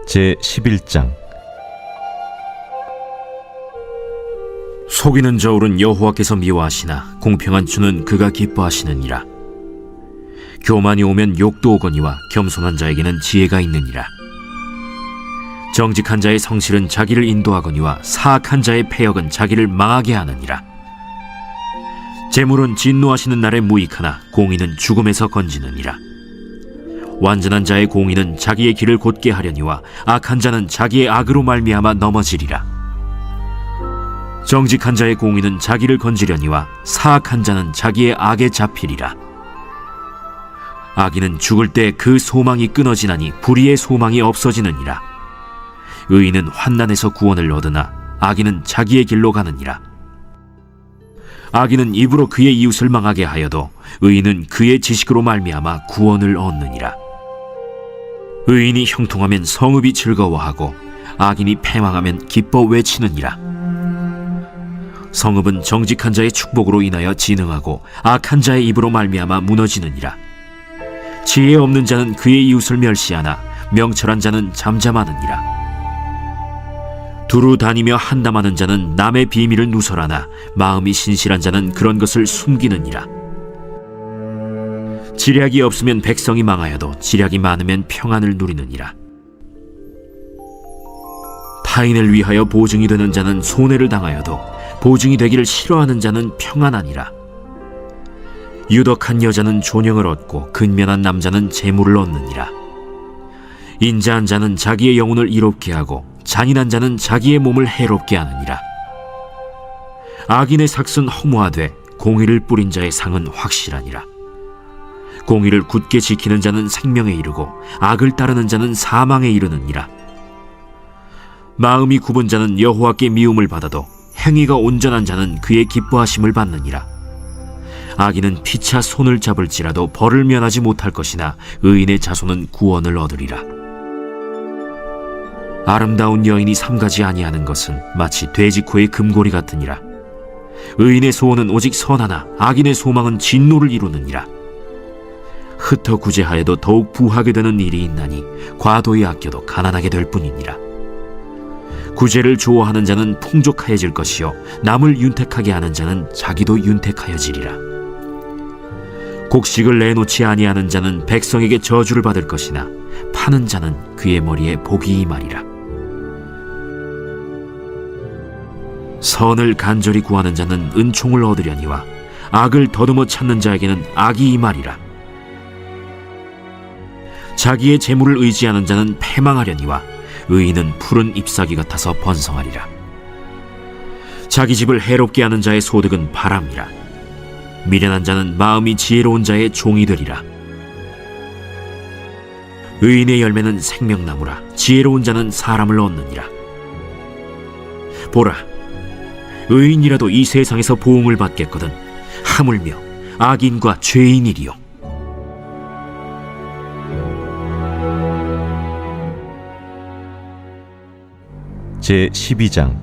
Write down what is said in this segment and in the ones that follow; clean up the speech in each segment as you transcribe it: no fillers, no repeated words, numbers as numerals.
제11장. 속이는 저울은 여호와께서 미워하시나 공평한 주는 그가 기뻐하시느니라. 교만이 오면 욕도 오거니와 겸손한 자에게는 지혜가 있느니라. 정직한 자의 성실은 자기를 인도하거니와 사악한 자의 패역은 자기를 망하게 하느니라. 재물은 진노하시는 날에 무익하나 공의는 죽음에서 건지느니라. 완전한 자의 공의는 자기의 길을 곧게 하려니와 악한 자는 자기의 악으로 말미암아 넘어지리라. 정직한 자의 공의는 자기를 건지려니와 사악한 자는 자기의 악에 잡히리라. 악인은 죽을 때 그 소망이 끊어지나니 불의의 소망이 없어지느니라. 의인은 환난에서 구원을 얻으나 악인은 자기의 길로 가느니라. 악인은 입으로 그의 이웃을 망하게 하여도 의인은 그의 지식으로 말미암아 구원을 얻느니라. 의인이 형통하면 성읍이 즐거워하고 악인이 패망하면 기뻐 외치느니라. 성읍은 정직한 자의 축복으로 인하여 진흥하고 악한 자의 입으로 말미암아 무너지느니라. 지혜 없는 자는 그의 이웃을 멸시하나 명철한 자는 잠잠하느니라. 두루 다니며 한담하는 자는 남의 비밀을 누설하나 마음이 신실한 자는 그런 것을 숨기느니라. 지략이 없으면 백성이 망하여도 지략이 많으면 평안을 누리느니라. 타인을 위하여 보증이 되는 자는 손해를 당하여도 보증이 되기를 싫어하는 자는 평안하니라. 유덕한 여자는 존영을 얻고 근면한 남자는 재물을 얻느니라. 인자한 자는 자기의 영혼을 이롭게 하고 잔인한 자는 자기의 몸을 해롭게 하느니라. 악인의 삭은 허무하되 공의를 뿌린 자의 상은 확실하니라. 공의를 굳게 지키는 자는 생명에 이르고 악을 따르는 자는 사망에 이르느니라. 마음이 굽은 자는 여호와께 미움을 받아도 행위가 온전한 자는 그의 기뻐하심을 받느니라. 악인은 피차 손을 잡을지라도 벌을 면하지 못할 것이나 의인의 자손은 구원을 얻으리라. 아름다운 여인이 삼가지 아니하는 것은 마치 돼지코의 금고리 같으니라. 의인의 소원은 오직 선하나 악인의 소망은 진노를 이루느니라. 흩어 구제하여도 더욱 부하게 되는 일이 있나니 과도히 아껴도 가난하게 될 뿐이니라. 구제를 좋아하는 자는 풍족하여질 것이요 남을 윤택하게 하는 자는 자기도 윤택하여지리라. 곡식을 내놓지 아니하는 자는 백성에게 저주를 받을 것이나 파는 자는 그의 머리에 복이 임하리라. 선을 간절히 구하는 자는 은총을 얻으려니와 악을 더듬어 찾는 자에게는 악이 임하리라. 자기의 재물을 의지하는 자는 패망하려니와 의인은 푸른 잎사귀 같아서 번성하리라. 자기 집을 해롭게 하는 자의 소득은 바람이라. 미련한 자는 마음이 지혜로운 자의 종이 되리라. 의인의 열매는 생명나무라. 지혜로운 자는 사람을 얻느니라. 보라, 의인이라도 이 세상에서 보응을 받겠거든 하물며 악인과 죄인이리요. 제12장.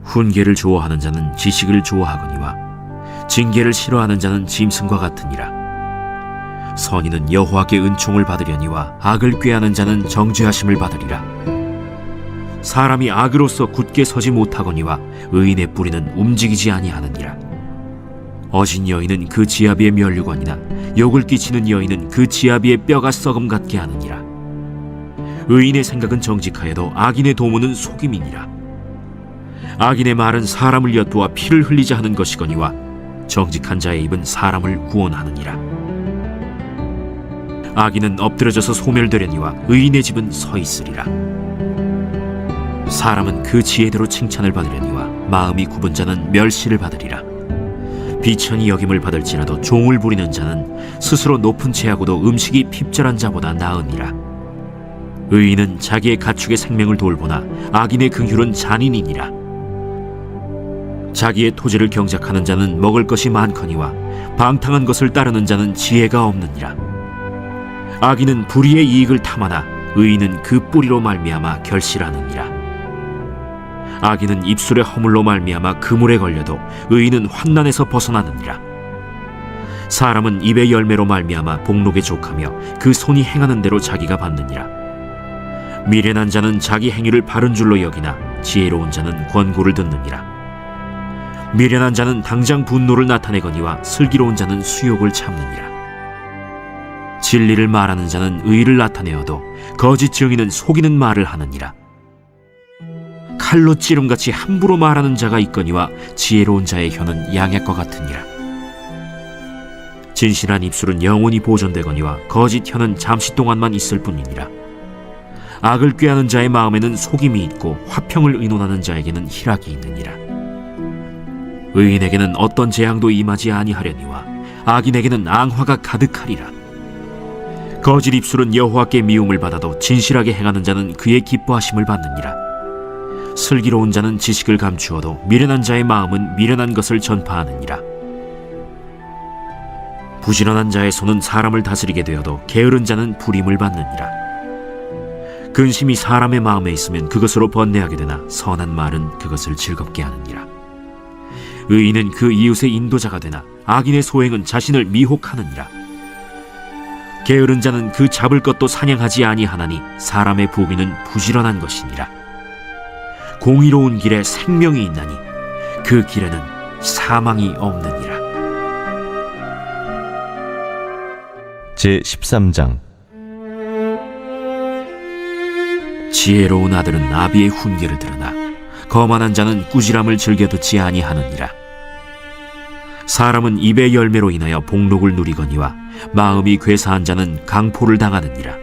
훈계를 좋아하는 자는 지식을 좋아하거니와 징계를 싫어하는 자는 짐승과 같으니라. 선인은 여호와께 은총을 받으려니와 악을 꾀하는 자는 정죄하심을 받으리라. 사람이 악으로서 굳게 서지 못하거니와 의인의 뿌리는 움직이지 아니하느니라. 어진 여인은 그 지아비의 면류관이나 욕을 끼치는 여인은 그 지아비의 뼈가 썩음 같게 하느니라. 의인의 생각은 정직하여도 악인의 도모는 속임이니라. 악인의 말은 사람을 엿보아 피를 흘리자 하는 것이거니와 정직한 자의 입은 사람을 구원하느니라. 악인은 엎드려져서 소멸되려니와 의인의 집은 서 있으리라. 사람은 그 지혜대로 칭찬을 받으려니와 마음이 굽은 자는 멸시를 받으리라. 비천히 여김을 받을지라도 종을 부리는 자는 스스로 높은 채하고도 음식이 핍절한 자보다 나으니라. 의인은 자기의 가축의 생명을 돌보나 악인의 긍휼은 잔인이니라. 자기의 토지를 경작하는 자는 먹을 것이 많거니와 방탕한 것을 따르는 자는 지혜가 없느니라. 악인은 불의의 이익을 탐하나 의인은 그 뿌리로 말미암아 결실하느니라. 악인은 입술의 허물로 말미암아 그물에 걸려도 의인은 환난에서 벗어나느니라. 사람은 입의 열매로 말미암아 복록에 족하며 그 손이 행하는 대로 자기가 받느니라. 미련한 자는 자기 행위를 바른 줄로 여기나 지혜로운 자는 권고를 듣느니라. 미련한 자는 당장 분노를 나타내거니와 슬기로운 자는 수욕을 참느니라. 진리를 말하는 자는 의를 나타내어도 거짓 증인은 속이는 말을 하느니라. 칼로 찌름같이 함부로 말하는 자가 있거니와 지혜로운 자의 혀는 양약과 같으니라. 진실한 입술은 영원히 보존되거니와 거짓 혀는 잠시 동안만 있을 뿐이니라. 악을 꾀하는 자의 마음에는 속임이 있고 화평을 의논하는 자에게는 희락이 있느니라. 의인에게는 어떤 재앙도 임하지 아니하려니와 악인에게는 앙화가 가득하리라. 거짓 입술은 여호와께 미움을 받아도 진실하게 행하는 자는 그의 기뻐하심을 받느니라. 슬기로운 자는 지식을 감추어도 미련한 자의 마음은 미련한 것을 전파하느니라. 부지런한 자의 손은 사람을 다스리게 되어도 게으른 자는 불임을 받느니라. 근심이 사람의 마음에 있으면 그것으로 번뇌하게 되나 선한 말은 그것을 즐겁게 하느니라. 의인은 그 이웃의 인도자가 되나 악인의 소행은 자신을 미혹하느니라. 게으른 자는 그 잡을 것도 사냥하지 아니하나니 사람의 부귀는 부지런한 것이니라. 공의로운 길에 생명이 있나니 그 길에는 사망이 없느니라. 제13장. 지혜로운 아들은 아비의 훈계를 들으나 거만한 자는 꾸지람을 즐겨 듣지 아니하느니라. 사람은 입의 열매로 인하여 복록을 누리거니와 마음이 괴사한 자는 강포를 당하느니라.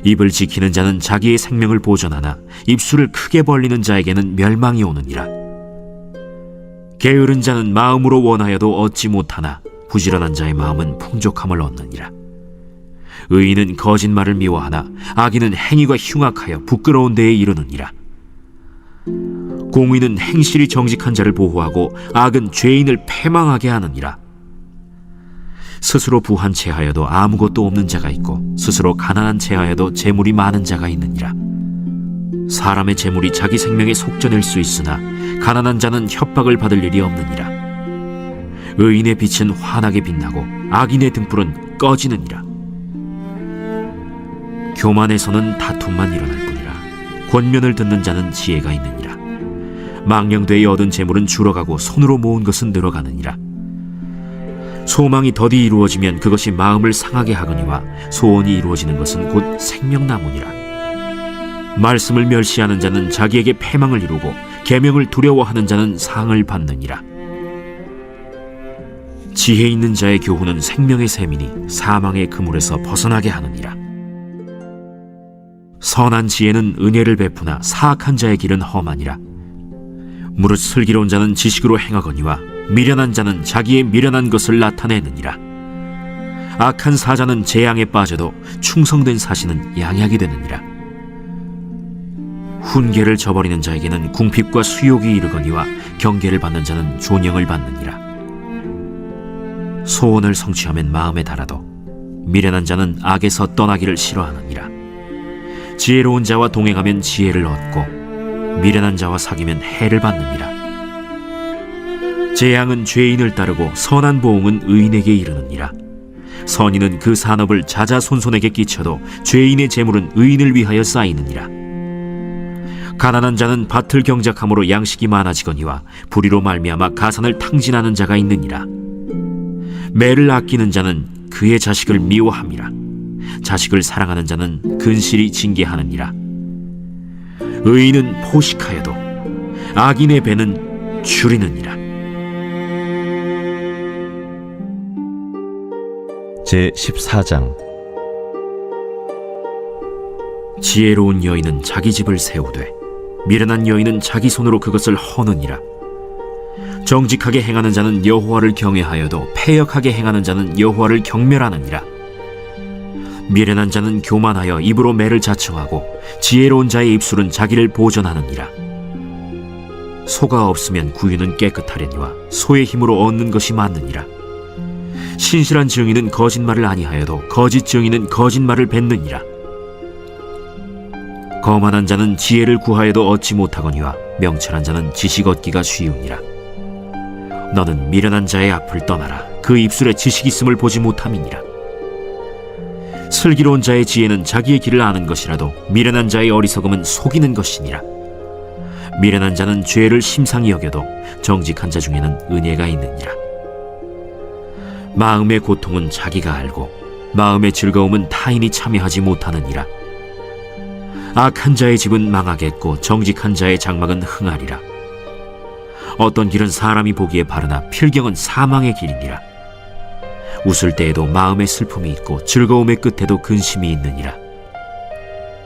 입을 지키는 자는 자기의 생명을 보존하나 입술을 크게 벌리는 자에게는 멸망이 오느니라. 게으른 자는 마음으로 원하여도 얻지 못하나 부지런한 자의 마음은 풍족함을 얻느니라. 의인은 거짓말을 미워하나 악인은 행위가 흉악하여 부끄러운 데에 이르느니라. 공의는 행실이 정직한 자를 보호하고 악은 죄인을 패망하게 하느니라. 스스로 부한 채하여도 아무것도 없는 자가 있고 스스로 가난한 채하여도 재물이 많은 자가 있느니라. 사람의 재물이 자기 생명에 속전할 수 있으나 가난한 자는 협박을 받을 일이 없느니라. 의인의 빛은 환하게 빛나고 악인의 등불은 꺼지느니라. 교만에서는 다툼만 일어날 뿐이라. 권면을 듣는 자는 지혜가 있느니라. 망령되이 얻은 재물은 줄어가고 손으로 모은 것은 늘어가느니라. 소망이 더디 이루어지면 그것이 마음을 상하게 하거니와 소원이 이루어지는 것은 곧 생명나무니라. 말씀을 멸시하는 자는 자기에게 패망을 이루고 계명을 두려워하는 자는 상을 받느니라. 지혜 있는 자의 교훈은 생명의 샘이니 사망의 그물에서 벗어나게 하느니라. 선한 지혜는 은혜를 베푸나 사악한 자의 길은 험하니라. 무릇 슬기로운 자는 지식으로 행하거니와 미련한 자는 자기의 미련한 것을 나타내느니라. 악한 사자는 재앙에 빠져도 충성된 사신은 양약이 되느니라. 훈계를 저버리는 자에게는 궁핍과 수욕이 이르거니와 경계를 받는 자는 존영을 받느니라. 소원을 성취하면 마음에 달아도 미련한 자는 악에서 떠나기를 싫어하느니라. 지혜로운 자와 동행하면 지혜를 얻고 미련한 자와 사귀면 해를 받느니라. 재앙은 죄인을 따르고 선한 보응은 의인에게 이르느니라. 선인은 그 산업을 자자손손에게 끼쳐도 죄인의 재물은 의인을 위하여 쌓이느니라. 가난한 자는 밭을 경작함으로 양식이 많아지거니와 불의로 말미암아 가산을 탕진하는 자가 있느니라. 매를 아끼는 자는 그의 자식을 미워함이라. 자식을 사랑하는 자는 근실이 징계하느니라. 의인은 포식하여도 악인의 배는 줄이느니라. 제14장. 지혜로운 여인은 자기 집을 세우되 미련한 여인은 자기 손으로 그것을 허느니라. 정직하게 행하는 자는 여호와를 경외하여도 패역하게 행하는 자는 여호와를 경멸하느니라. 미련한 자는 교만하여 입으로 매를 자청하고 지혜로운 자의 입술은 자기를 보전하느니라. 소가 없으면 구유는 깨끗하려니와 소의 힘으로 얻는 것이 많느니라. 신실한 증인은 거짓말을 아니하여도 거짓 증인은 거짓말을 뱉느니라. 거만한 자는 지혜를 구하여도 얻지 못하거니와 명철한 자는 지식 얻기가 쉬우니라. 너는 미련한 자의 앞을 떠나라. 그 입술에 지식 있음을 보지 못함이니라. 슬기로운 자의 지혜는 자기의 길을 아는 것이라도 미련한 자의 어리석음은 속이는 것이니라. 미련한 자는 죄를 심상히 여겨도 정직한 자 중에는 은혜가 있느니라. 마음의 고통은 자기가 알고 마음의 즐거움은 타인이 참여하지 못하느니라. 악한 자의 집은 망하겠고 정직한 자의 장막은 흥하리라. 어떤 길은 사람이 보기에 바르나 필경은 사망의 길이니라. 웃을 때에도 마음의 슬픔이 있고 즐거움의 끝에도 근심이 있느니라.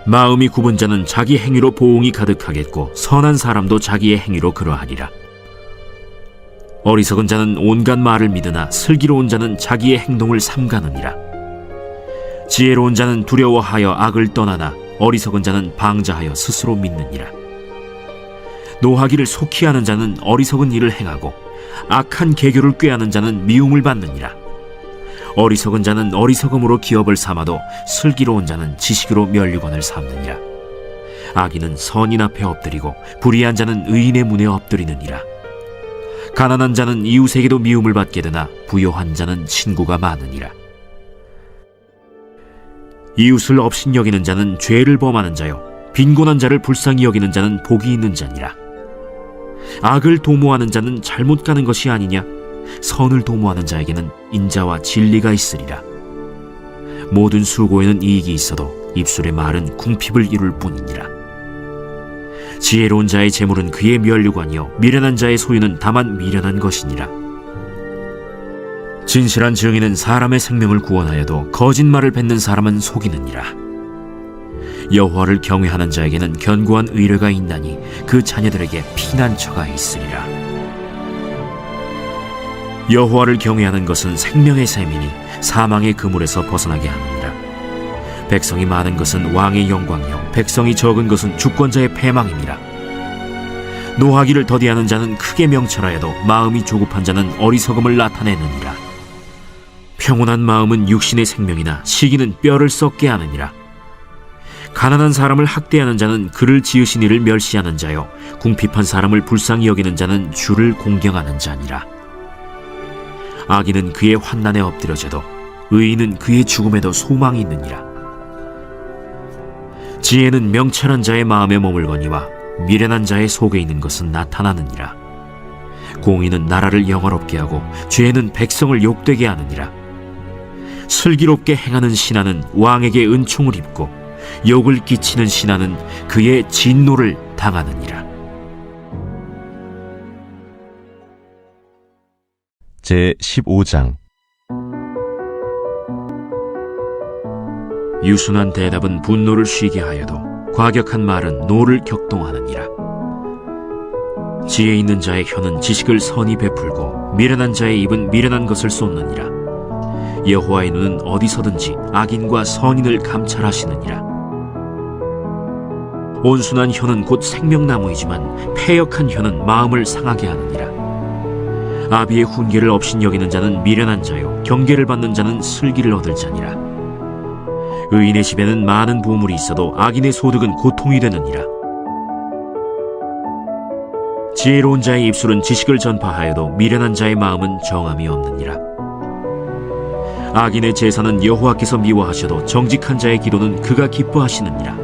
마음이 굽은 자는 자기 행위로 보응이 가득하겠고 선한 사람도 자기의 행위로 그러하리라. 어리석은 자는 온갖 말을 믿으나 슬기로운 자는 자기의 행동을 삼가느니라. 지혜로운 자는 두려워하여 악을 떠나나 어리석은 자는 방자하여 스스로 믿느니라. 노하기를 속히 하는 자는 어리석은 일을 행하고 악한 계교를 꾀하는 자는 미움을 받느니라. 어리석은 자는 어리석음으로 기업을 삼아도 슬기로운 자는 지식으로 면류관을 삼느니라. 악인은 선인 앞에 엎드리고 불의한 자는 의인의 문에 엎드리느니라. 가난한 자는 이웃에게도 미움을 받게 되나 부요한 자는 친구가 많으니라. 이웃을 업신여기는 자는 죄를 범하는 자요 빈곤한 자를 불쌍히 여기는 자는 복이 있는 자니라. 악을 도모하는 자는 잘못 가는 것이 아니냐? 선을 도모하는 자에게는 인자와 진리가 있으리라. 모든 수고에는 이익이 있어도 입술의 말은 궁핍을 이룰 뿐이니라. 지혜로운 자의 재물은 그의 면류관이요 미련한 자의 소유는 다만 미련한 것이니라. 진실한 증인은 사람의 생명을 구원하여도 거짓말을 뱉는 사람은 속이느니라. 여호와를 경외하는 자에게는 견고한 의뢰가 있나니 그 자녀들에게 피난처가 있으리라. 여호와를 경외하는 것은 생명의 셈이니 사망의 그물에서 벗어나게 하느니라. 백성이 많은 것은 왕의 영광이요 백성이 적은 것은 주권자의 패망이니라. 노하기를 더디하는 자는 크게 명철하여도 마음이 조급한 자는 어리석음을 나타내느니라. 평온한 마음은 육신의 생명이나 시기는 뼈를 썩게 하느니라. 가난한 사람을 학대하는 자는 그를 지으신 이를 멸시하는 자요 궁핍한 사람을 불쌍히 여기는 자는 주를 공경하는 자니라. 악인은 그의 환난에 엎드려져도 의인은 그의 죽음에도 소망이 있느니라. 지혜는 명철한 자의 마음에 머물거니와 미련한 자의 속에 있는 것은 나타나느니라. 공의는 나라를 영화롭게 하고 죄는 백성을 욕되게 하느니라. 슬기롭게 행하는 신하는 왕에게 은총을 입고 욕을 끼치는 신하는 그의 진노를 당하느니라. 제15장 유순한 대답은 분노를 쉬게 하여도 과격한 말은 노를 격동하느니라. 지혜 있는 자의 혀는 지식을 선히 베풀고 미련한 자의 입은 미련한 것을 쏟느니라. 여호와의 눈은 어디서든지 악인과 선인을 감찰하시느니라. 온순한 혀는 곧 생명나무이지만 패역한 혀는 마음을 상하게 하느니라. 아비의 훈계를 업신여기는 자는 미련한 자요 경계를 받는 자는 슬기를 얻을 자니라. 의인의 집에는 많은 보물이 있어도 악인의 소득은 고통이 되느니라. 지혜로운 자의 입술은 지식을 전파하여도 미련한 자의 마음은 정함이 없느니라. 악인의 제사는 여호와께서 미워하셔도 정직한 자의 기도는 그가 기뻐하시느니라.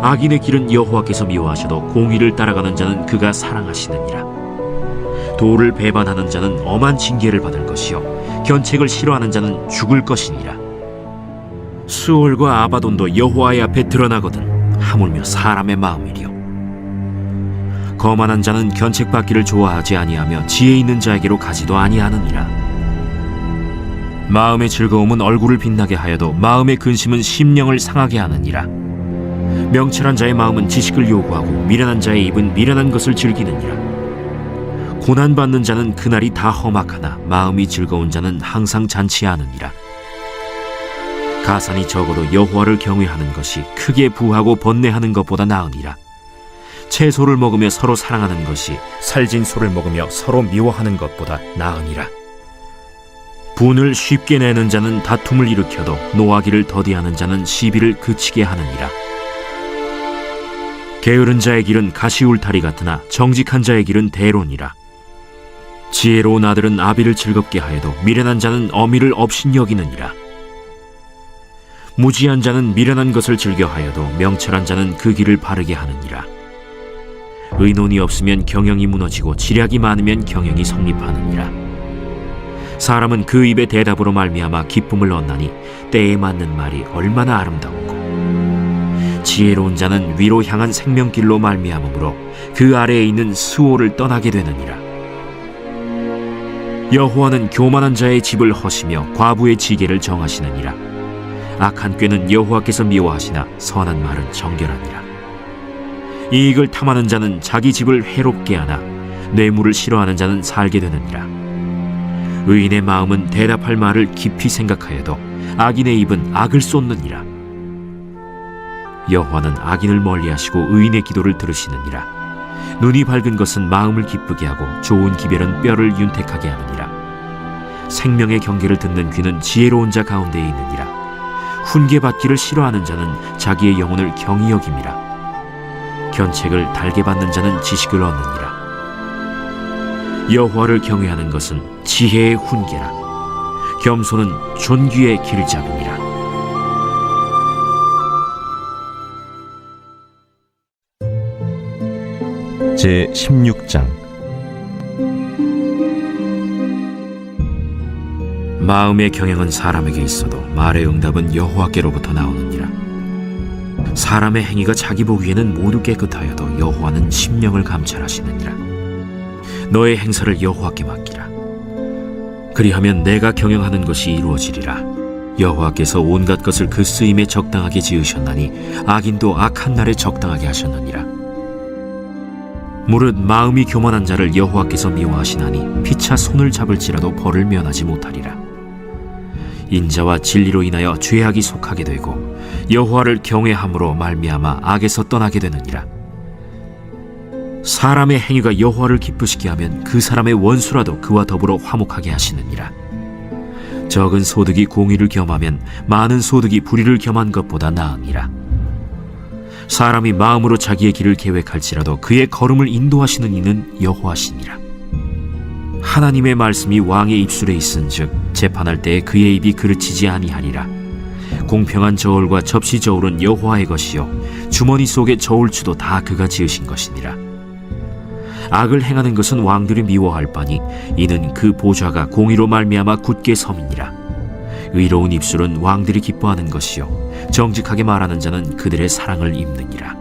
악인의 길은 여호와께서 미워하셔도 공의를 따라가는 자는 그가 사랑하시느니라. 도를 배반하는 자는 엄한 징계를 받을 것이요 견책을 싫어하는 자는 죽을 것이니라. 수올과 아바돈도 여호와의 앞에 드러나거든 하물며 사람의 마음이리요. 거만한 자는 견책받기를 좋아하지 아니하며 지혜 있는 자에게로 가지도 아니하느니라. 마음의 즐거움은 얼굴을 빛나게 하여도 마음의 근심은 심령을 상하게 하느니라. 명철한 자의 마음은 지식을 요구하고 미련한 자의 입은 미련한 것을 즐기느니라. 고난받는 자는 그날이 다 험악하나 마음이 즐거운 자는 항상 잔치하느니라. 가산이 적어도 여호와를 경외하는 것이 크게 부하고 번뇌하는 것보다 나으니라. 채소를 먹으며 서로 사랑하는 것이 살진 소를 먹으며 서로 미워하는 것보다 나으니라. 분을 쉽게 내는 자는 다툼을 일으켜도 노하기를 더디하는 자는 시비를 그치게 하느니라. 게으른 자의 길은 가시울타리 같으나 정직한 자의 길은 대론이라. 지혜로운 아들은 아비를 즐겁게 하여도 미련한 자는 어미를 업신여기느니라. 무지한 자는 미련한 것을 즐겨하여도 명철한 자는 그 길을 바르게 하느니라. 의논이 없으면 경영이 무너지고 지략이 많으면 경영이 성립하느니라. 사람은 그 입의 대답으로 말미암아 기쁨을 얻나니 때에 맞는 말이 얼마나 아름다웠고, 지혜로운 자는 위로 향한 생명길로 말미암으므로 그 아래에 있는 스오를 떠나게 되느니라. 여호와는 교만한 자의 집을 허시며 과부의 지게를 정하시느니라. 악한 꾀는 여호와께서 미워하시나 선한 말은 정결하니라. 이익을 탐하는 자는 자기 집을 해롭게 하나 뇌물을 싫어하는 자는 살게 되느니라. 의인의 마음은 대답할 말을 깊이 생각하여도 악인의 입은 악을 쏟느니라. 여호와는 악인을 멀리하시고 의인의 기도를 들으시느니라. 눈이 밝은 것은 마음을 기쁘게 하고 좋은 기별은 뼈를 윤택하게 하느니라. 생명의 경계를 듣는 귀는 지혜로운 자 가운데에 있느니라. 훈계받기를 싫어하는 자는 자기의 영혼을 경히 여김이라. 견책을 달게 받는 자는 지식을 얻느니라. 여호와를 경외하는 것은 지혜의 훈계라. 겸손은 존귀의 길잡음이라. 제 16장. 마음의 경영은 사람에게 있어도 말의 응답은 여호와께로부터 나오느니라. 사람의 행위가 자기 보기에는 모두 깨끗하여도 여호와는 심령을 감찰하시느니라. 너의 행사를 여호와께 맡기라. 그리하면 내가 경영하는 것이 이루어지리라. 여호와께서 온갖 것을 그 쓰임에 적당하게 지으셨나니 악인도 악한 날에 적당하게 하셨느니라. 무릇 마음이 교만한 자를 여호와께서 미워하시나니 피차 손을 잡을지라도 벌을 면하지 못하리라. 인자와 진리로 인하여 죄악이 속하게 되고 여호와를 경외함으로 말미암아 악에서 떠나게 되느니라. 사람의 행위가 여호와를 기쁘시게 하면 그 사람의 원수라도 그와 더불어 화목하게 하시느니라. 적은 소득이 공의를 겸하면 많은 소득이 불의를 겸한 것보다 나으니라. 사람이 마음으로 자기의 길을 계획할지라도 그의 걸음을 인도하시는 이는 여호와시니라. 하나님의 말씀이 왕의 입술에 있은즉 재판할 때에 그의 입이 그르치지 아니하리라. 공평한 저울과 접시 저울은 여호와의 것이요 주머니 속의 저울추도 다 그가 지으신 것이니라. 악을 행하는 것은 왕들이 미워할 바니 이는 그 보좌가 공의로 말미암아 굳게 섬이니라. 의로운 입술은 왕들이 기뻐하는 것이요 정직하게 말하는 자는 그들의 사랑을 입느니라.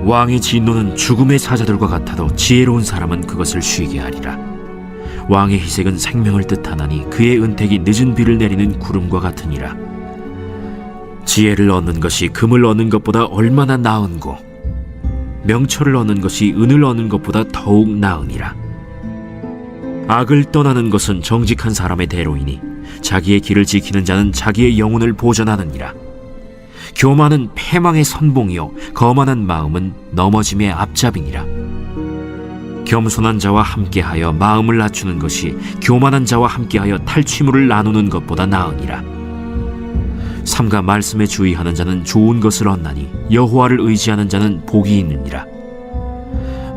왕의 진노는 죽음의 사자들과 같아도 지혜로운 사람은 그것을 쉬게 하리라. 왕의 희색은 생명을 뜻하나니 그의 은택이 늦은 비를 내리는 구름과 같으니라. 지혜를 얻는 것이 금을 얻는 것보다 얼마나 나은고 명철을 얻는 것이 은을 얻는 것보다 더욱 나으니라. 악을 떠나는 것은 정직한 사람의 대로이니 자기의 길을 지키는 자는 자기의 영혼을 보전하느니라. 교만은 패망의 선봉이요 거만한 마음은 넘어짐의 앞잡이니라. 겸손한 자와 함께하여 마음을 낮추는 것이 교만한 자와 함께하여 탈취물을 나누는 것보다 나으니라. 삼가 말씀에 주의하는 자는 좋은 것을 얻나니 여호와를 의지하는 자는 복이 있느니라.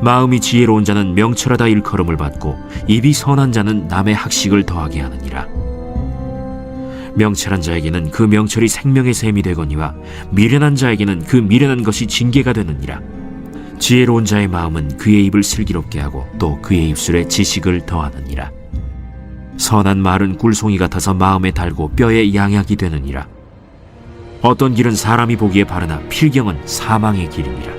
마음이 지혜로운 자는 명철하다 일컬음을 받고 입이 선한 자는 남의 학식을 더하게 하느니라. 명철한 자에게는 그 명철이 생명의 샘이 되거니와 미련한 자에게는 그 미련한 것이 징계가 되느니라. 지혜로운 자의 마음은 그의 입을 슬기롭게 하고 또 그의 입술에 지식을 더하느니라. 선한 말은 꿀송이 같아서 마음에 달고 뼈에 양약이 되느니라. 어떤 길은 사람이 보기에 바르나 필경은 사망의 길이니라.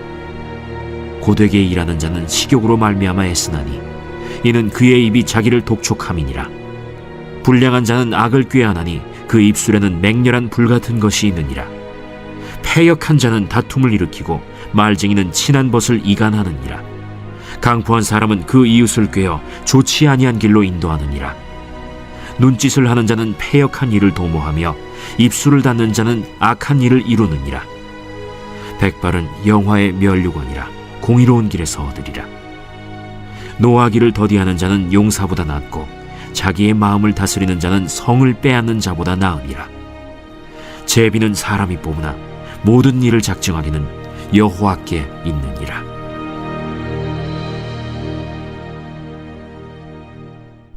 고되게 일하는 자는 식욕으로 말미암아 애쓰나니 이는 그의 입이 자기를 독촉함이니라. 불량한 자는 악을 꾀하나니 그 입술에는 맹렬한 불같은 것이 있느니라. 패역한 자는 다툼을 일으키고 말쟁이는 친한 벗을 이간하느니라. 강포한 사람은 그 이웃을 꾀어 좋지 아니한 길로 인도하느니라. 눈짓을 하는 자는 패역한 일을 도모하며 입술을 닫는 자는 악한 일을 이루느니라. 백발은 영화의 면류관이라 공의로운 길에서 얻으리라. 노하기를 더디하는 자는 용사보다 낫고 자기의 마음을 다스리는 자는 성을 빼앗는 자보다 나으니라. 제비는 사람이 뽑으나 모든 일을 작정하기는 여호와께 있느니라.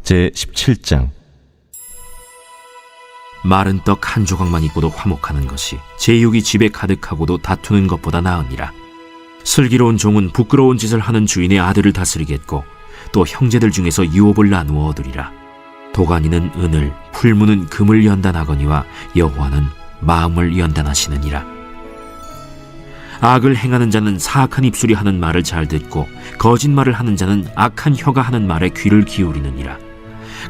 제 17장. 마른 떡 한 조각만 있고도 화목하는 것이 제육이 집에 가득하고도 다투는 것보다 나으니라. 슬기로운 종은 부끄러운 짓을 하는 주인의 아들을 다스리겠고 또 형제들 중에서 유업을 나누어 얻으리라. 도가니는 은을, 풀무는 금을 연단하거니와 여호와는 마음을 연단하시느니라. 악을 행하는 자는 사악한 입술이 하는 말을 잘 듣고 거짓말을 하는 자는 악한 혀가 하는 말에 귀를 기울이느니라.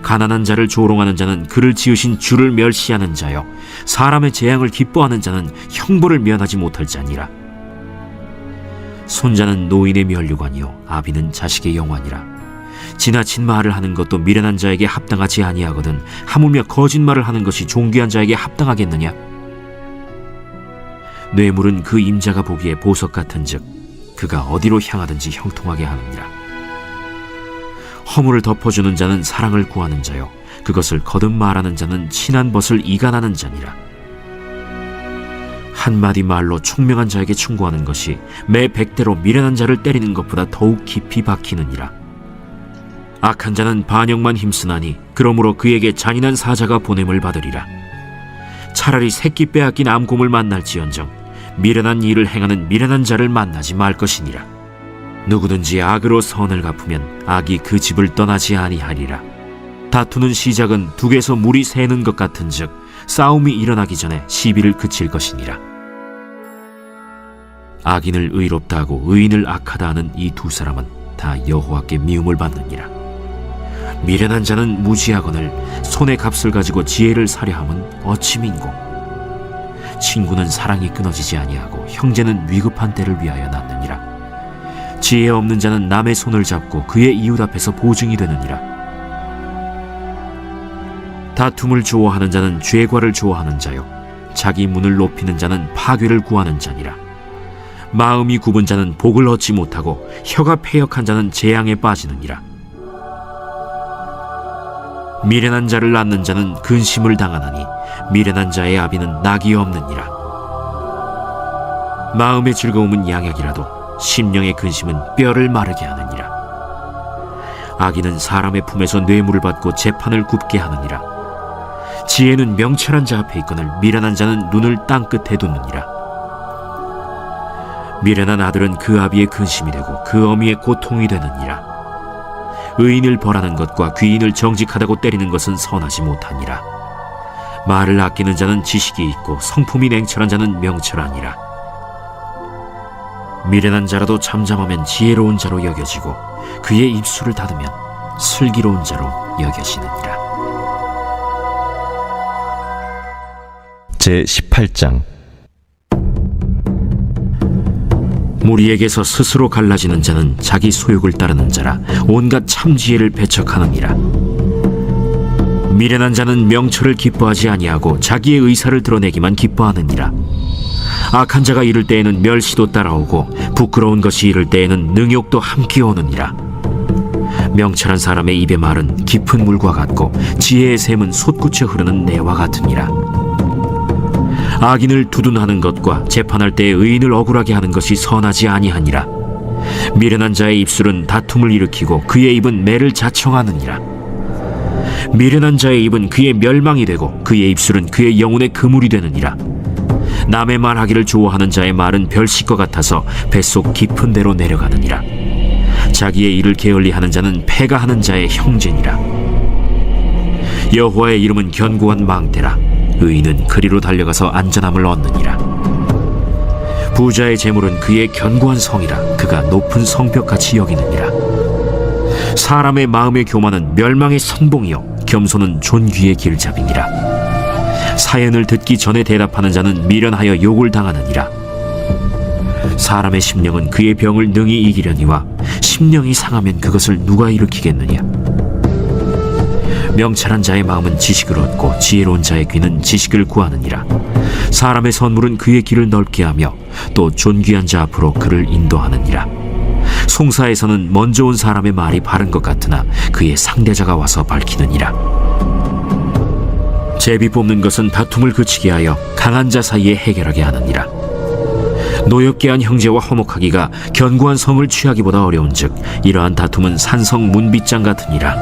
가난한 자를 조롱하는 자는 그를 지으신 주를 멸시하는 자요, 사람의 재앙을 기뻐하는 자는 형벌을 면하지 못할 자니라. 손자는 노인의 면류관이요 아비는 자식의 영환이라. 지나친 말을 하는 것도 미련한 자에게 합당하지 아니하거든 하물며 거짓말을 하는 것이 존귀한 자에게 합당하겠느냐? 뇌물은 그 임자가 보기에 보석 같은즉 그가 어디로 향하든지 형통하게 하느니라. 허물을 덮어주는 자는 사랑을 구하는 자요 그것을 거듭 말하는 자는 친한 벗을 이간하는 자니라. 한마디 말로 총명한 자에게 충고하는 것이 매 100대로 미련한 자를 때리는 것보다 더욱 깊이 박히느니라. 악한 자는 반역만 힘쓰나니 그러므로 그에게 잔인한 사자가 보냄을 받으리라. 차라리 새끼 빼앗긴 암곰을 만날지언정 미련한 일을 행하는 미련한 자를 만나지 말 것이니라. 누구든지 악으로 선을 갚으면 악이 그 집을 떠나지 아니하리라. 다투는 시작은 둑에서 물이 새는 것 같은즉 싸움이 일어나기 전에 시비를 그칠 것이니라. 악인을 의롭다 하고 의인을 악하다 하는 이 두 사람은 다 여호와께 미움을 받느니라. 미련한 자는 무지하거늘 손의 값을 가지고 지혜를 사려 함은 어찌 민고. 친구는 사랑이 끊어지지 아니하고 형제는 위급한 때를 위하여 낳느니라. 지혜 없는 자는 남의 손을 잡고 그의 이웃 앞에서 보증이 되느니라. 다툼을 좋아하는 자는 죄과를 좋아하는 자요 자기 문을 높이는 자는 파괴를 구하는 자니라. 마음이 굽은 자는 복을 얻지 못하고 혀가 패역한 자는 재앙에 빠지느니라. 미련한 자를 낳는 자는 근심을 당하나니 미련한 자의 아비는 낙이 없느니라. 마음의 즐거움은 양약이라도 심령의 근심은 뼈를 마르게 하느니라. 악인은 사람의 품에서 뇌물을 받고 재판을 굽게 하느니라. 지혜는 명철한 자 앞에 있거늘 미련한 자는 눈을 땅끝에 두느니라. 미련한 아들은 그 아비의 근심이 되고 그 어미의 고통이 되느니라. 의인을 벌하는 것과 귀인을 정직하다고 때리는 것은 선하지 못하니라. 말을 아끼는 자는 지식이 있고 성품이 냉철한 자는 명철하니라. 미련한 자라도 잠잠하면 지혜로운 자로 여겨지고 그의 입술을 닫으면 슬기로운 자로 여겨지느니라. 제18장 무리에게서 스스로 갈라지는 자는 자기 소욕을 따르는 자라 온갖 참지혜를 배척하느니라. 미련한 자는 명철을 기뻐하지 아니하고 자기의 의사를 드러내기만 기뻐하느니라. 악한 자가 이를 때에는 멸시도 따라오고 부끄러운 것이 이를 때에는 능욕도 함께 오느니라. 명철한 사람의 입의 말은 깊은 물과 같고 지혜의 샘은 솟구쳐 흐르는 내와 같으니라. 악인을 두둔하는 것과 재판할 때에 의인을 억울하게 하는 것이 선하지 아니하니라. 미련한 자의 입술은 다툼을 일으키고 그의 입은 매를 자청하느니라. 미련한 자의 입은 그의 멸망이 되고 그의 입술은 그의 영혼의 그물이 되느니라. 남의 말하기를 좋아하는 자의 말은 별식과 같아서 뱃속 깊은 데로 내려가느니라. 자기의 일을 게을리하는 자는 패가 하는 자의 형제니라. 여호와의 이름은 견고한 망대라. 의인은 그리로 달려가서 안전함을 얻느니라. 부자의 재물은 그의 견고한 성이라. 그가 높은 성벽같이 여기느니라. 사람의 마음의 교만은 멸망의 선봉이요 겸손은 존귀의 길잡이니라. 사연을 듣기 전에 대답하는 자는 미련하여 욕을 당하느니라. 사람의 심령은 그의 병을 능히 이기려니와 심령이 상하면 그것을 누가 일으키겠느냐. 명철한 자의 마음은 지식을 얻고 지혜로운 자의 귀는 지식을 구하느니라. 사람의 선물은 그의 길을 넓게 하며 또 존귀한 자 앞으로 그를 인도하느니라. 송사에서는 먼저 온 사람의 말이 바른 것 같으나 그의 상대자가 와서 밝히느니라. 제비 뽑는 것은 다툼을 그치게 하여 강한 자 사이에 해결하게 하느니라. 노엽게 한 형제와 화목하기가 견고한 성을 취하기보다 어려운즉 이러한 다툼은 산성 문빗장 같으니라.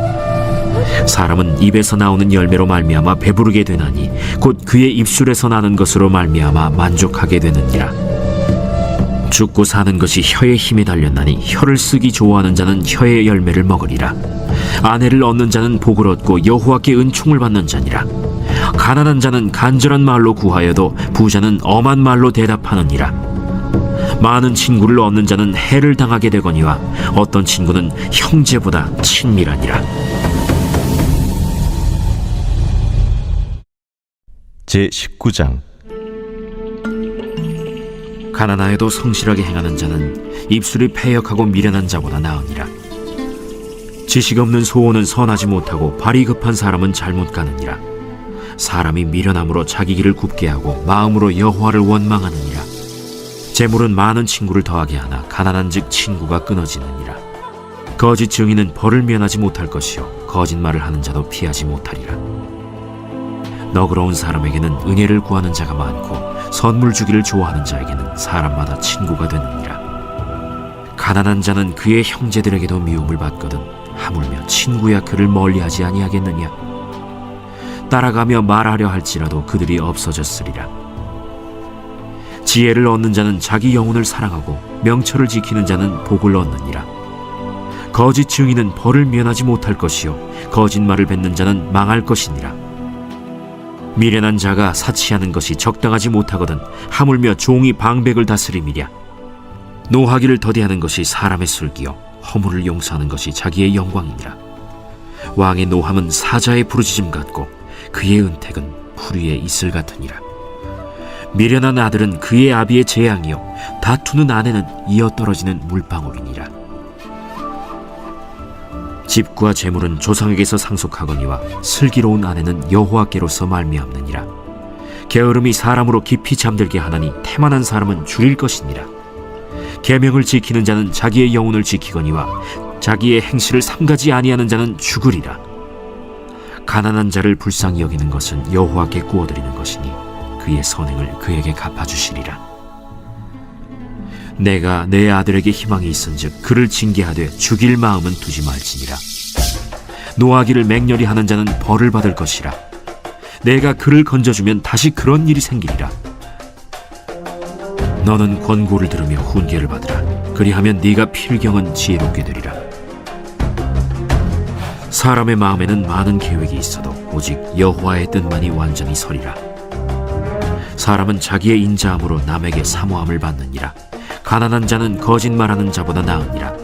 사람은 입에서 나오는 열매로 말미암아 배부르게 되나니 곧 그의 입술에서 나는 것으로 말미암아 만족하게 되느니라. 죽고 사는 것이 혀의 힘에 달렸나니 혀를 쓰기 좋아하는 자는 혀의 열매를 먹으리라. 아내를 얻는 자는 복을 얻고 여호와께 은총을 받는 자니라. 가난한 자는 간절한 말로 구하여도 부자는 엄한 말로 대답하느니라. 많은 친구를 얻는 자는 해를 당하게 되거니와 어떤 친구는 형제보다 친밀하니라. 제19장 가난하여도 성실하게 행하는 자는 입술이 패역하고 미련한 자보다 나으니라. 지식 없는 소원은 선하지 못하고 발이 급한 사람은 잘못 가느니라. 사람이 미련함으로 자기 길을 굽게 하고 마음으로 여호와를 원망하느니라. 재물은 많은 친구를 더하게 하나 가난한즉 친구가 끊어지느니라. 거짓 증인은 벌을 면하지 못할 것이요 거짓말을 하는 자도 피하지 못하리라. 너그러운 사람에게는 은혜를 구하는 자가 많고 선물 주기를 좋아하는 자에게는 사람마다 친구가 되느니라. 가난한 자는 그의 형제들에게도 미움을 받거든 하물며 친구야 그를 멀리하지 아니하겠느냐. 따라가며 말하려 할지라도 그들이 없어졌으리라. 지혜를 얻는 자는 자기 영혼을 사랑하고 명철을 지키는 자는 복을 얻느니라. 거짓 증인은 벌을 면하지 못할 것이요 거짓말을 뱉는 자는 망할 것이니라. 미련한 자가 사치하는 것이 적당하지 못하거든 하물며 종이 방백을 다스림이랴. 노하기를 더디하는 것이 사람의 슬기요 허물을 용서하는 것이 자기의 영광이니라. 왕의 노함은 사자의 부르짖음 같고 그의 은택은 풀 위에 이슬 같으니라. 미련한 아들은 그의 아비의 재앙이요 다투는 아내는 이어떨어지는 물방울이니라. 집과 재물은 조상에게서 상속하거니와 슬기로운 아내는 여호와께로서 말미암느니라. 게으름이 사람으로 깊이 잠들게 하나니 태만한 사람은 줄일 것이니라. 계명을 지키는 자는 자기의 영혼을 지키거니와 자기의 행실을 삼가지 아니하는 자는 죽으리라. 가난한 자를 불쌍히 여기는 것은 여호와께 구워드리는 것이니 그의 선행을 그에게 갚아주시리라. 내가 내 아들에게 희망이 있은즉 그를 징계하되 죽일 마음은 두지 말지니라. 노하기를 맹렬히 하는 자는 벌을 받을 것이라. 내가 그를 건져주면 다시 그런 일이 생기리라. 너는 권고를 들으며 훈계를 받으라. 그리하면 네가 필경은 지혜롭게 되리라. 사람의 마음에는 많은 계획이 있어도 오직 여호와의 뜻만이 완전히 서리라. 사람은 자기의 인자함으로 남에게 사모함을 받느니라. 가난한 자는 거짓말하는 자보다 나으니라.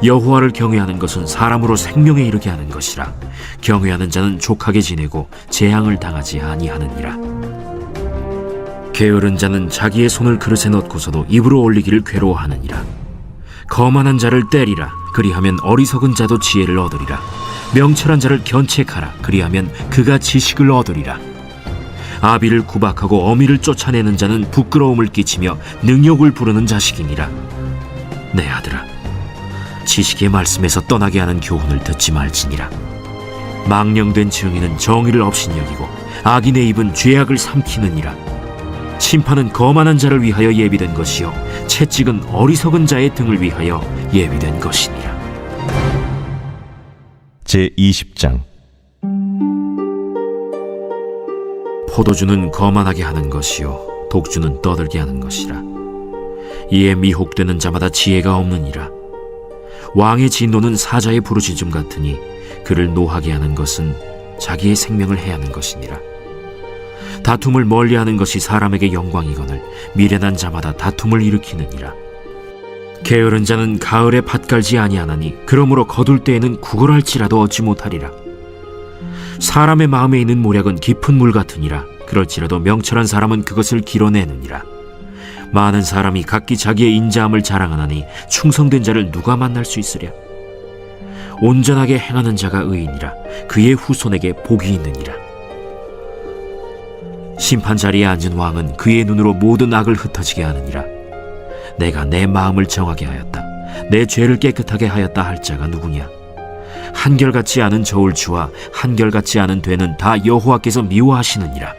여호와를 경외하는 것은 사람으로 생명에 이르게 하는 것이라. 경외하는 자는 족하게 지내고 재앙을 당하지 아니하느니라. 게으른 자는 자기의 손을 그릇에 넣고서도 입으로 올리기를 괴로워하느니라. 거만한 자를 때리라. 그리하면 어리석은 자도 지혜를 얻으리라. 명철한 자를 견책하라. 그리하면 그가 지식을 얻으리라. 아비를 구박하고 어미를 쫓아내는 자는 부끄러움을 끼치며 능욕을 부르는 자식이니라. 내 아들아, 지식의 말씀에서 떠나게 하는 교훈을 듣지 말지니라. 망령된 증인은 정의를 업신여기고 악인의 입은 죄악을 삼키느니라. 심판은 거만한 자를 위하여 예비된 것이요 채찍은 어리석은 자의 등을 위하여 예비된 것이니라. 제20장 포도주는 거만하게 하는 것이요 독주는 떠들게 하는 것이라. 이에 미혹되는 자마다 지혜가 없느니라. 왕의 진노는 사자의 부르짖음 같으니 그를 노하게 하는 것은 자기의 생명을 해하는 것이니라. 다툼을 멀리하는 것이 사람에게 영광이거늘 미련한 자마다 다툼을 일으키느니라. 게으른 자는 가을에 밭 갈지 아니하나니 그러므로 거둘 때에는 구걸할지라도 얻지 못하리라. 사람의 마음에 있는 모략은 깊은 물 같으니라. 그럴지라도 명철한 사람은 그것을 길어내느니라. 많은 사람이 각기 자기의 인자함을 자랑하나니 충성된 자를 누가 만날 수 있으랴. 온전하게 행하는 자가 의인이라. 그의 후손에게 복이 있느니라. 심판 자리에 앉은 왕은 그의 눈으로 모든 악을 흩어지게 하느니라. 내가 내 마음을 정하게 하였다. 내 죄를 깨끗하게 하였다 할 자가 누구냐. 한결같지 않은 저울추와 한결같지 않은 되는 다 여호와께서 미워하시느니라.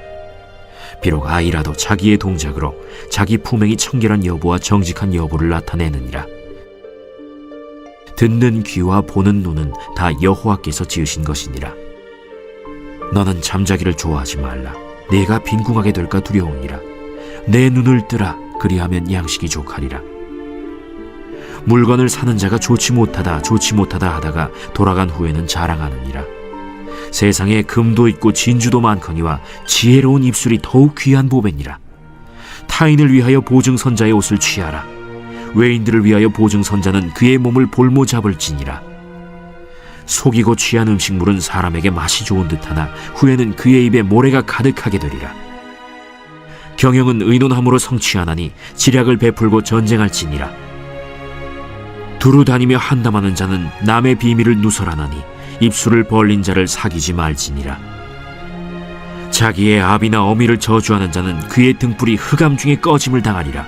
비록 아이라도 자기의 동작으로 자기 품행이 청결한 여부와 정직한 여부를 나타내느니라. 듣는 귀와 보는 눈은 다 여호와께서 지으신 것이니라. 너는 잠자기를 좋아하지 말라. 내가 빈궁하게 될까 두려우니라. 내 눈을 뜨라. 그리하면 양식이 족하리라. 물건을 사는 자가 좋지 못하다 하다가 돌아간 후에는 자랑하느니라. 세상에 금도 있고 진주도 많거니와 지혜로운 입술이 더욱 귀한 보배니라. 타인을 위하여 보증선자의 옷을 취하라. 외인들을 위하여 보증선자는 그의 몸을 볼모 잡을지니라. 속이고 취한 음식물은 사람에게 맛이 좋은 듯하나 후에는 그의 입에 모래가 가득하게 되리라. 경영은 의논함으로 성취하나니 지략을 베풀고 전쟁할지니라. 두루 다니며 한담하는 자는 남의 비밀을 누설하나니 입술을 벌린 자를 사귀지 말지니라. 자기의 아비나 어미를 저주하는 자는 그의 등불이 흑암 중에 꺼짐을 당하리라.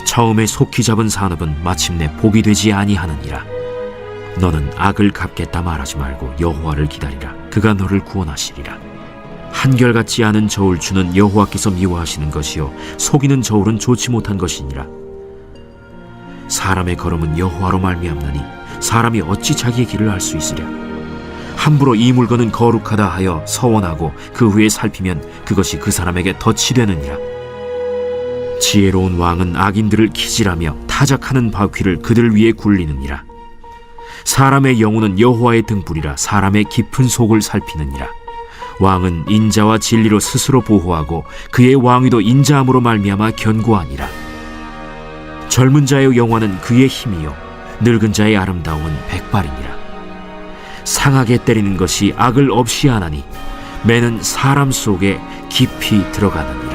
처음에 속히 잡은 산업은 마침내 복이 되지 아니하느니라. 너는 악을 갚겠다 말하지 말고 여호와를 기다리라. 그가 너를 구원하시리라. 한결같지 않은 저울추는 여호와께서 미워하시는 것이요 속이는 저울은 좋지 못한 것이니라. 사람의 걸음은 여호와로 말미암나니 사람이 어찌 자기의 길을 알 수 있으랴. 함부로 이 물건은 거룩하다 하여 서원하고 그 후에 살피면 그것이 그 사람에게 덫이 되느니라. 지혜로운 왕은 악인들을 기질하며 타작하는 바퀴를 그들 위에 굴리느니라. 사람의 영혼은 여호와의 등불이라 사람의 깊은 속을 살피느니라. 왕은 인자와 진리로 스스로 보호하고 그의 왕위도 인자함으로 말미암아 견고하니라. 젊은 자의 영화는 그의 힘이요 늙은 자의 아름다움은 백발이니라. 상하게 때리는 것이 악을 없이 하나니 매는 사람 속에 깊이 들어가느니라.